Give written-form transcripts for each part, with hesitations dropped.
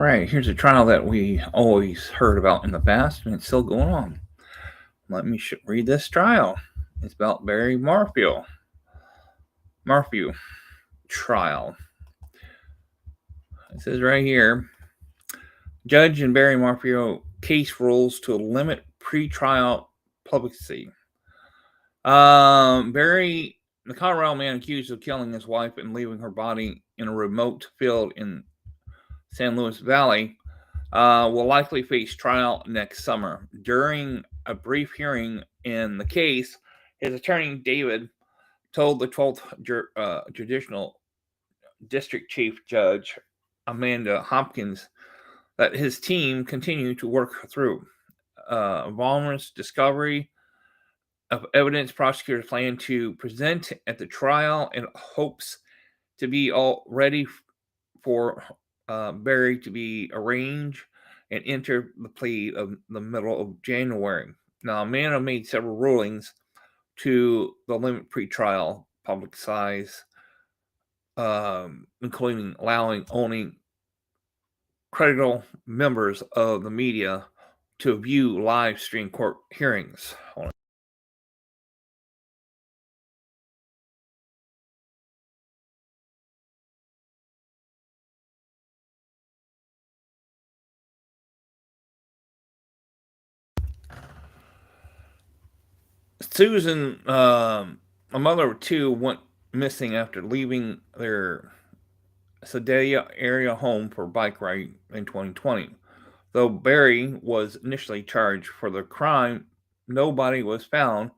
Right, here's a trial that we always heard about in the past, and it's still going on. Let me read this trial. It's about Barry Morphew trial. It says right here, Judge and Barry Morphew case rules to limit pretrial publicity. Barry, the Colorado man accused of killing his wife and leaving her body in a remote field in San Luis Valley, will likely face trial next summer. During a brief hearing in the case, his attorney David told the 12th Judicial District Chief Judge Amanda Hopkins that his team continued to work through voluminous discovery of evidence prosecutors plan to present at the trial in hopes to be all ready for Barry to be arraigned and enter the plea of the middle of January. Now, Amanda made several rulings to the limit pretrial public size, including allowing only credible members of the media to view live stream court hearings. Susan, a mother of two, went missing after leaving their Sedalia area home for a bike ride in 2020. Though Barry was initially charged for the crime, nobody was found,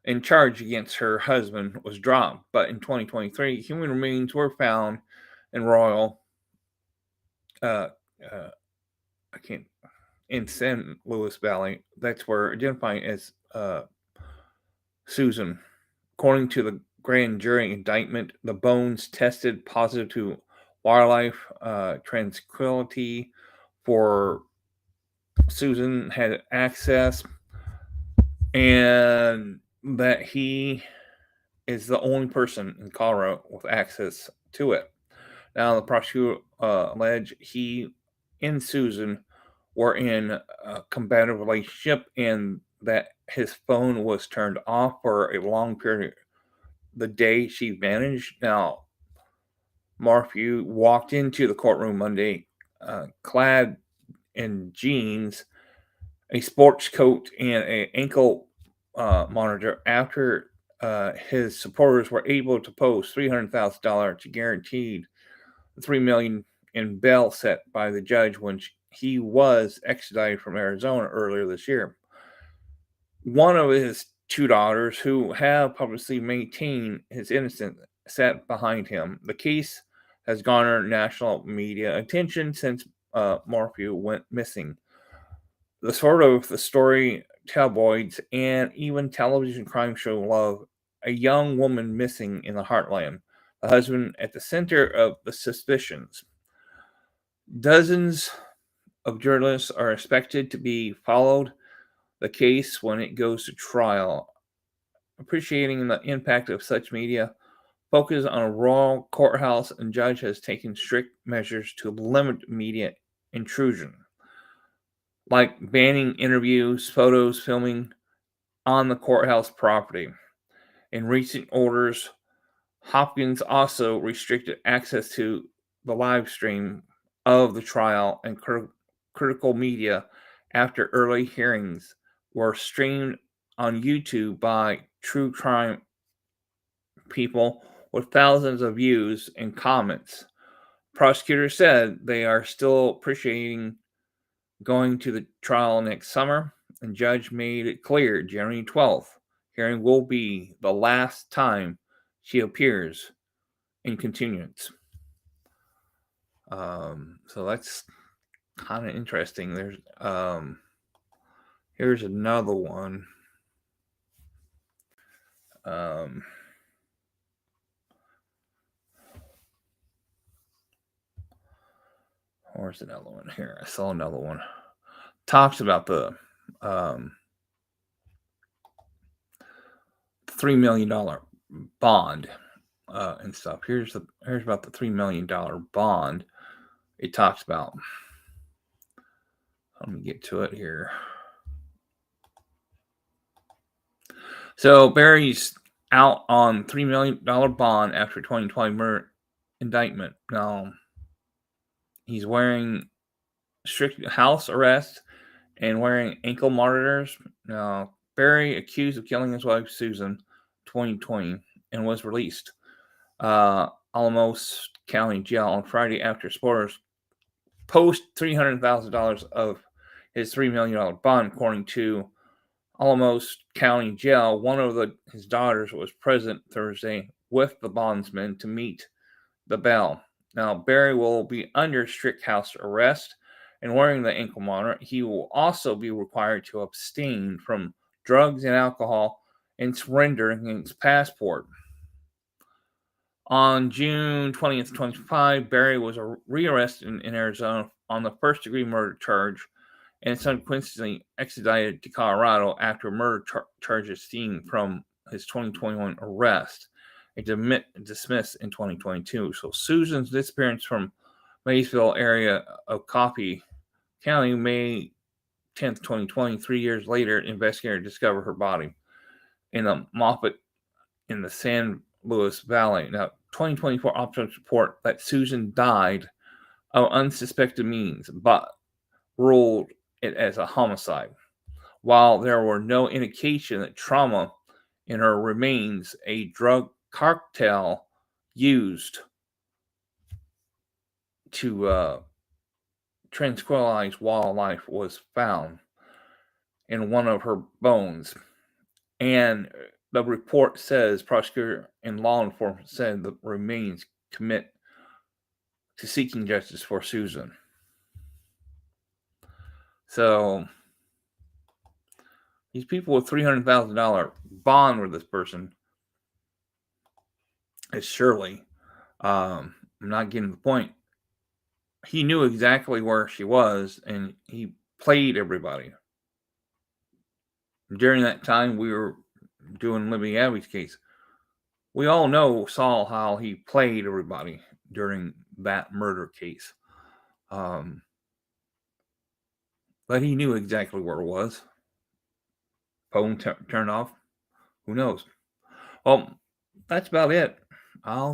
and charge against her husband was dropped. But in 2023, human remains were found in Royal, uh, uh, I can't, in San Luis Valley. That's where identifying as Susan. According to the grand jury indictment, the bones tested positive to wildlife tranquility for Susan had access, and that he is the only person in Colorado with access to it. Now, the prosecutor alleged he and Susan were in a combative relationship and that his phone was turned off for a long period the day she vanished. Now, Morphew walked into the courtroom Monday clad in jeans, a sports coat, and an ankle monitor after his supporters were able to post $300,000 to guaranteed $3 million in bail set by the judge when he was extradited from Arizona earlier this year. One of his two daughters, who have publicly maintained his innocence, sat behind him. The case has garnered national media attention since Morphew went missing. The story tabloids and even television crime show love a young woman missing in the heartland, the husband at the center of the suspicions. Dozens of journalists are expected to be followed the case when it goes to trial. Appreciating the impact of such media, focus on a rural courthouse, and judge has taken strict measures to limit media intrusion, like banning interviews, photos, filming on the courthouse property. In recent orders, Hopkins also restricted access to the live stream of the trial and critical media after early hearings were streamed on YouTube by true crime people with thousands of views and comments. Prosecutors said they are still appreciating going to the trial next summer, and judge made it clear January 12th hearing will be the last time she appears in continuance. So that's kind of interesting. Here's another one. Where's another one here? I saw another one. Talks about the $3 million bond and stuff. Here's about the $3 million bond. it talks about. Let me get to it here. So Barry's out on $3 million bond after 2020 murder indictment. Now, he's wearing strict house arrest and wearing ankle monitors. Now, Barry accused of killing his wife Susan 2020 and was released Alamos County Jail on Friday after supporters post $300,000 of his $3 million bond, according to Alamos County Jail. One of his daughters was present Thursday with the bondsman to meet the bail. Now, Barry will be under strict house arrest and wearing the ankle monitor. He will also be required to abstain from drugs and alcohol and surrender his passport. On June 20th, 2025, Barry was rearrested in Arizona on the first-degree murder charge and subsequently extradited to Colorado after murder charges stemmed from his 2021 arrest, dismissed in 2022. So Susan's disappearance from Maysville area of Coffee County, May 10th, 2020, 3 years later, investigators discovered her body in a Moffat in the San Luis Valley. Now, 2024 officers report that Susan died of unsuspected means, but ruled it as a homicide. While there were no indication that trauma in her remains, a drug cartel used to tranquilize wildlife was found in one of her bones. And the report says prosecutor and law enforcement said the remains commit to seeking justice for Susan. So these people with $300,000 bond with this person is surely, I'm not getting the point. He knew exactly where she was, and he played everybody. During that time, we were doing Libby Abby's case. We all saw how he played everybody during that murder case. But he knew exactly where it was. Phone turned off. Who knows? Well, that's about it. I'll